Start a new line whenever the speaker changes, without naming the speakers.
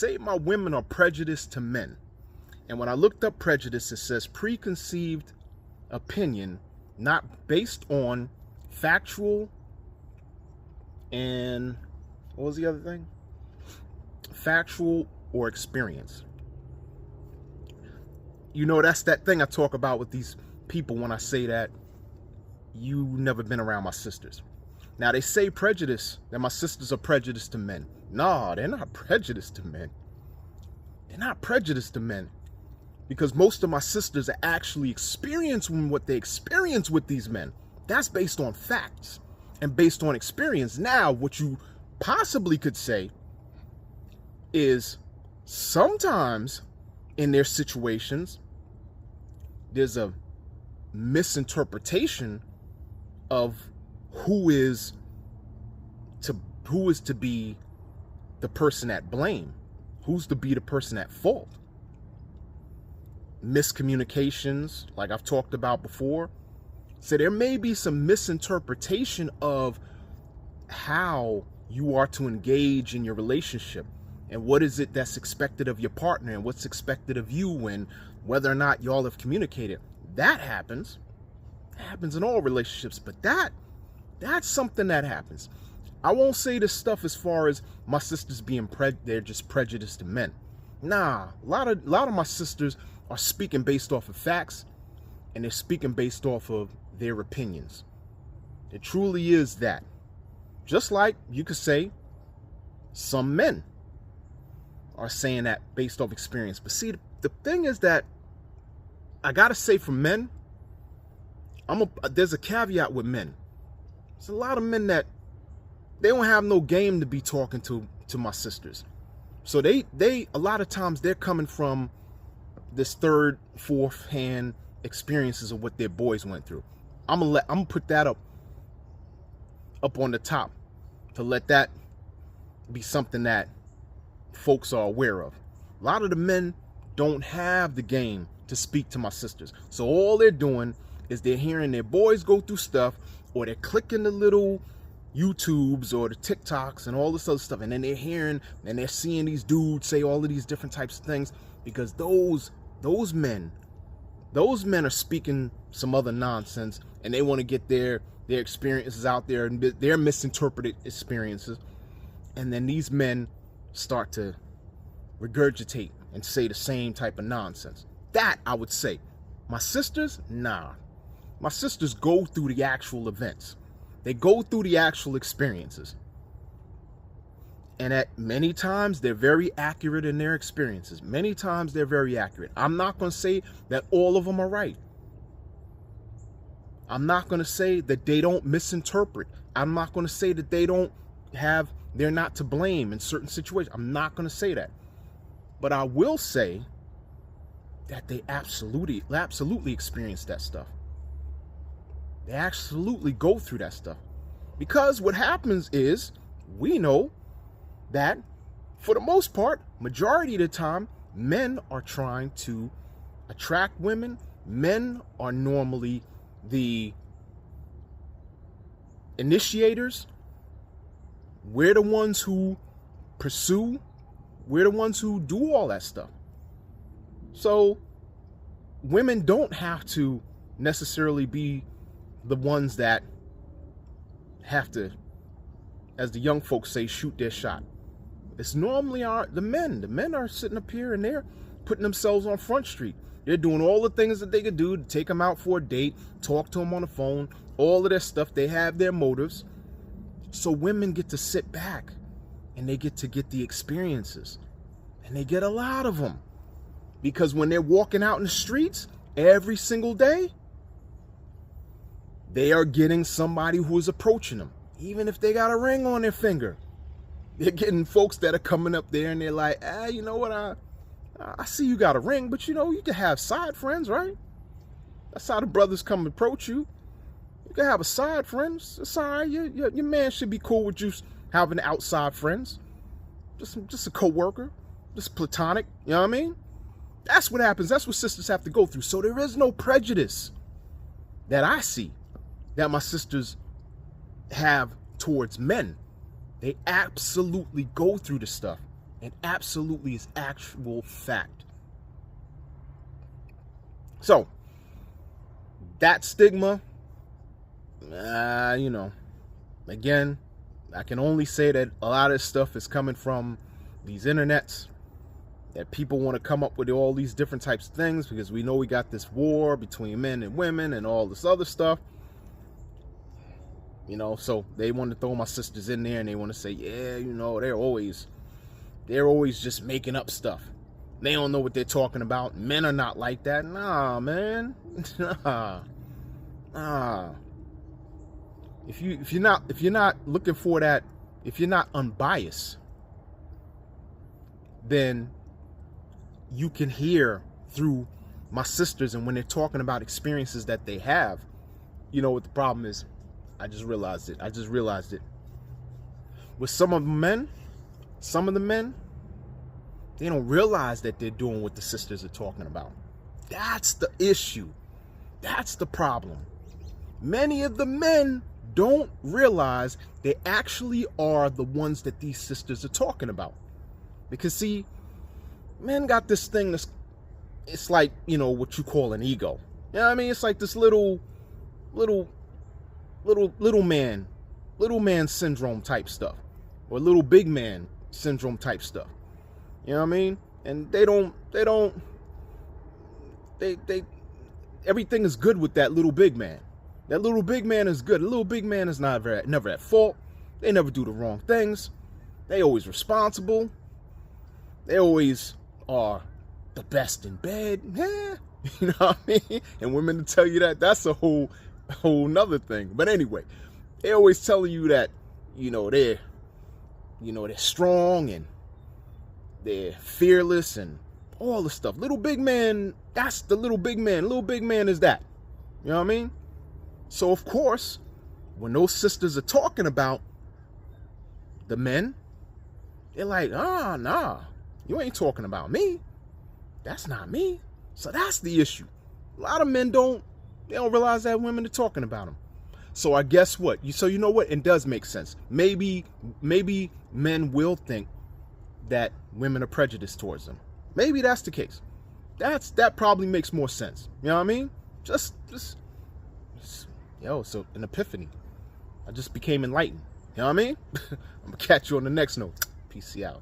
say my women are prejudiced to men. And when I looked up prejudice, it says preconceived opinion not based on factual and what was the other thing? Factual or experience. You know, that's that thing I talk about with these people when I say that you never been around my sisters. Now, they say prejudice, that my sisters are prejudiced to men. No, they're not prejudiced to men. They're not prejudiced to men. Because most of my sisters are actually experiencing what they experience with these men. That's based on facts and based on experience. Now, what you possibly could say is sometimes in their situations, there's a misinterpretation of who is to be the person at blame, who's to be the person at fault. Miscommunications, like I've talked about before. So there may be some misinterpretation of how you are to engage in your relationship and what is it that's expected of your partner and what's expected of you and whether or not y'all have communicated. That happens. It happens in all relationships, but that's something that happens. I won't say this stuff as far as my sisters being they're just prejudiced to men. Nah, a lot of my sisters are speaking based off of facts, and they're speaking based off of their opinions. It truly is that. Just like you could say some men are saying that based off experience. But see, the thing is that I gotta say for men, there's a caveat with men. There's a lot of men that they don't have no game to be talking to my sisters. So they a lot of times they're coming from this third, fourth hand experiences of what their boys went through. I'm gonna put that up on the top to let that be something that folks are aware of. A lot of the men don't have the game to speak to my sisters. So all they're doing is they're hearing their boys go through stuff, or they're clicking the little YouTubes or the TikToks and all this other stuff, and then they're hearing and they're seeing these dudes say all of these different types of things, because those men are speaking some other nonsense, and they want to get their experiences out there and their misinterpreted experiences, and then these men start to regurgitate and say the same type of nonsense. That I would say. My sisters, nah. My sisters go through the actual events. They go through the actual experiences. And at many times, they're very accurate in their experiences. Many times, they're very accurate. I'm not going to say that all of them are right. I'm not going to say that they don't misinterpret. I'm not going to say that they're not to blame in certain situations. I'm not going to say that. But I will say that they absolutely experience that stuff. They absolutely go through that stuff. Because what happens is, we know that for the most part, majority of the time, men are trying to attract women. Men are normally the initiators. We're the ones who pursue. We're the ones who do all that stuff. So women don't have to necessarily be the ones that have to, as the young folks say, shoot their shot. It's normally the men. The men are sitting up here and they're putting themselves on Front Street. They're doing all the things that they could do to take them out for a date, talk to them on the phone, all of their stuff. They have their motives. So women get to sit back and they get to get the experiences. And they get a lot of them. Because when they're walking out in the streets every single day, they are getting somebody who is approaching them. Even if they got a ring on their finger. They're getting folks that are coming up there and they're like, you know what, I see you got a ring, but you know, you can have side friends, right? That's how the brothers come approach you. You can have a side friends. It's all right. Your man should be cool with you having outside friends. Just a co-worker. Just platonic. You know what I mean? That's what happens. That's what sisters have to go through. So there is no prejudice that I see that my sisters have towards men. They absolutely go through the stuff It absolutely is actual fact. So, that stigma, again, I can only say that a lot of this stuff is coming from these internets, that people want to come up with all these different types of things because we know we got this war between men and women and all this other stuff. So they want to throw my sisters in there and they want to say, yeah, they're always just making up stuff. They don't know what they're talking about. Men are not like that. Nah, man. Nah. If you're not looking for that, if you're not unbiased, then you can hear through my sisters, and when they're talking about experiences that they have, you know what the problem is? I just realized it. With some of the men, they don't realize that they're doing what the sisters are talking about. That's the issue. That's the problem. Many of the men don't realize they actually are the ones that these sisters are talking about. Because see, men got this thing that's, it's like, what you call an ego. You know what I mean? It's like this little man syndrome type stuff, or little big man syndrome type stuff. You know what I mean? And they everything is good with that little big man. That little big man is good. The little big man is never at fault. They never do the wrong things. They always responsible. They always are the best in bed. Yeah. You know what I mean? And women to tell you that, that's a whole nother thing. But anyway, they always telling you that, they're strong and they're fearless and all the stuff. Little big man, that's the little big man. Little big man is that. You know what I mean? So of course, when those sisters are talking about the men, they're like, nah, you ain't talking about me. That's not me. So that's the issue. A lot of men don't realize that women are talking about them. So I guess what? So you know what? It does make sense. Maybe men will think that women are prejudiced towards them. Maybe that's the case. That probably makes more sense. You know what I mean? Just so an epiphany. I just became enlightened. You know what I mean? I'm gonna catch you on the next note. Peace out.